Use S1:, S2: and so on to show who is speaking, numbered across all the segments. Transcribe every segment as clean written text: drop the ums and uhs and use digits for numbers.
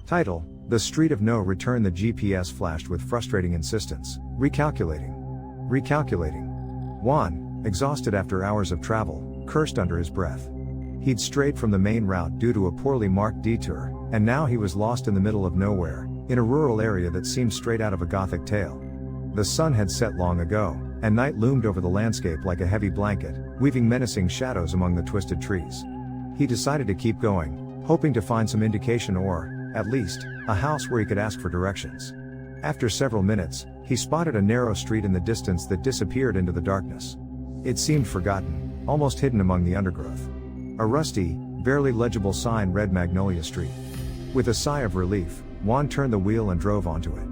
S1: Title: The Street of No Return. The GPS flashed with frustrating insistence. Recalculating. Recalculating. Juan, exhausted after hours of travel, cursed under his breath. He'd strayed from the main route due to a poorly marked detour, and now he was lost in the middle of nowhere, in a rural area that seemed straight out of a Gothic tale. The sun had set long ago, and night loomed over the landscape like a heavy blanket, weaving menacing shadows among the twisted trees. He decided to keep going, hoping to find some indication or, at least, a house where he could ask for directions. After several minutes, he spotted a narrow street in the distance that disappeared into the darkness. It seemed forgotten, almost hidden among the undergrowth. A rusty, barely legible sign read Magnolia Street. With a sigh of relief, Juan turned the wheel and drove onto it.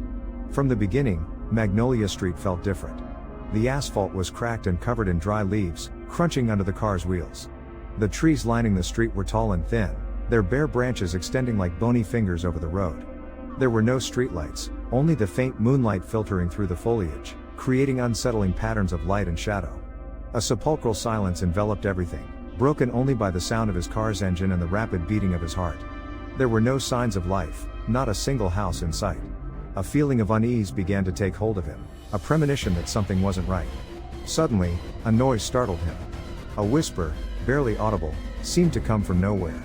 S1: From the beginning, Magnolia Street felt different. The asphalt was cracked and covered in dry leaves, crunching under the car's wheels. The trees lining the street were tall and thin, their bare branches extending like bony fingers over the road. There were no streetlights, only the faint moonlight filtering through the foliage, creating unsettling patterns of light and shadow. A sepulchral silence enveloped everything, broken only by the sound of his car's engine and the rapid beating of his heart. There were no signs of life, not a single house in sight. A feeling of unease began to take hold of him, a premonition that something wasn't right. Suddenly, a noise startled him. A whisper, barely audible, seemed to come from nowhere.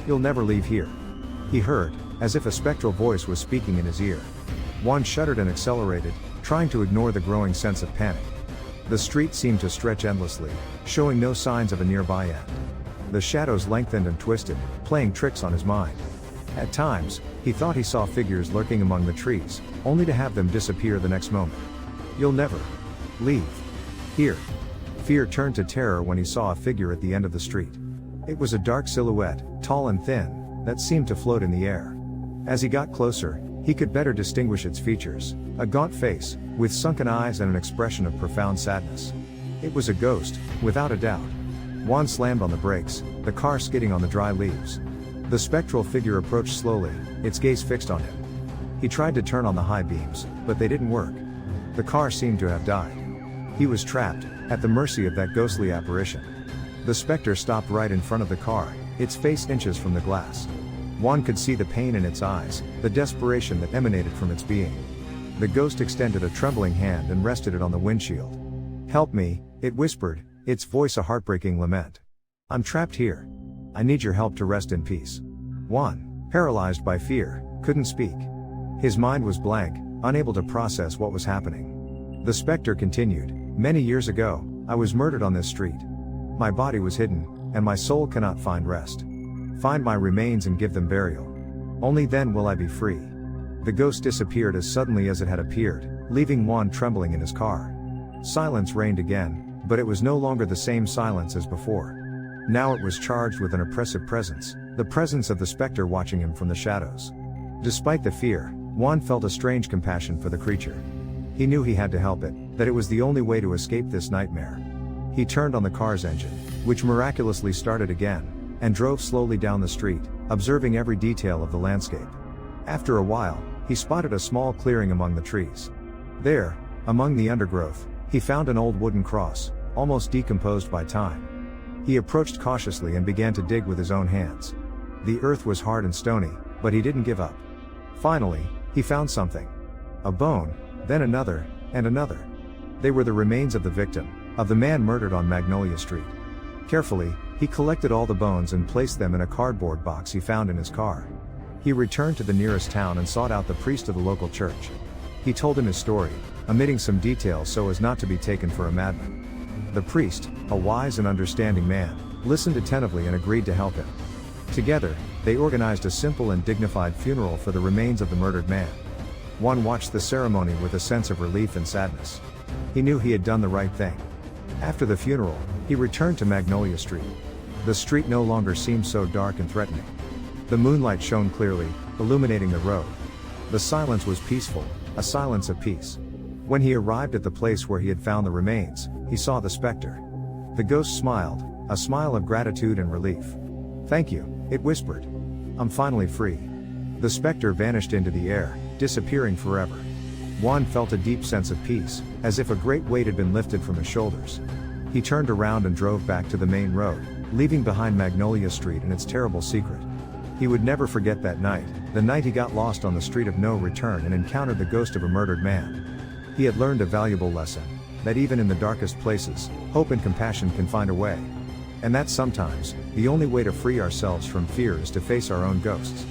S1: "You'll never leave here." He heard, as if a spectral voice was speaking in his ear. Juan shuddered and accelerated, trying to ignore the growing sense of panic. The street seemed to stretch endlessly, showing no signs of a nearby end. The shadows lengthened and twisted, playing tricks on his mind. At times, he thought he saw figures lurking among the trees, only to have them disappear the next moment. "You'll never leave here." Fear turned to terror when he saw a figure at the end of the street. It was a dark silhouette, tall and thin, that seemed to float in the air. As he got closer, he could better distinguish its features: a gaunt face, with sunken eyes and an expression of profound sadness. It was a ghost, without a doubt. Juan slammed on the brakes, the car skidding on the dry leaves. The spectral figure approached slowly, its gaze fixed on him. He tried to turn on the high beams, but they didn't work. The car seemed to have died. He was trapped, at the mercy of that ghostly apparition. The specter stopped right in front of the car, its face inches from the glass. Juan could see the pain in its eyes, the desperation that emanated from its being. The ghost extended a trembling hand and rested it on the windshield. "Help me," it whispered, its voice a heartbreaking lament. "I'm trapped here. I need your help to rest in peace." Juan, paralyzed by fear, couldn't speak. His mind was blank, unable to process what was happening. The specter continued, "Many years ago, I was murdered on this street. My body was hidden, and my soul cannot find rest. Find my remains and give them burial. Only then will I be free." The ghost disappeared as suddenly as it had appeared, leaving Juan trembling in his car. Silence reigned again, but it was no longer the same silence as before. Now it was charged with an oppressive presence, the presence of the specter watching him from the shadows. Despite the fear, Juan felt a strange compassion for the creature. He knew he had to help it, that it was the only way to escape this nightmare. He turned on the car's engine, which miraculously started again, and drove slowly down the street, observing every detail of the landscape. After a while, he spotted a small clearing among the trees. There, among the undergrowth, he found an old wooden cross, almost decomposed by time. He approached cautiously and began to dig with his own hands. The earth was hard and stony, but he didn't give up. Finally, he found something. A bone, then another, and another. They were the remains of the victim, of the man murdered on Magnolia Street. Carefully, he collected all the bones and placed them in a cardboard box he found in his car. He returned to the nearest town and sought out the priest of the local church. He told him his story, omitting some details so as not to be taken for a madman. The priest, a wise and understanding man, listened attentively and agreed to help him. Together, they organized a simple and dignified funeral for the remains of the murdered man. Juan watched the ceremony with a sense of relief and sadness. He knew he had done the right thing. After the funeral, he returned to Magnolia Street. The street no longer seemed so dark and threatening. The moonlight shone clearly, illuminating the road. The silence was peaceful, a silence of peace. When he arrived at the place where he had found the remains, he saw the specter. The ghost smiled, a smile of gratitude and relief. "Thank you," it whispered. "I'm finally free." The specter vanished into the air, disappearing forever. Juan felt a deep sense of peace, as if a great weight had been lifted from his shoulders. He turned around and drove back to the main road, leaving behind Magnolia Street and its terrible secret. He would never forget that night, the night he got lost on the street of no return and encountered the ghost of a murdered man. He had learned a valuable lesson, that even in the darkest places, hope and compassion can find a way. And that sometimes, the only way to free ourselves from fear is to face our own ghosts.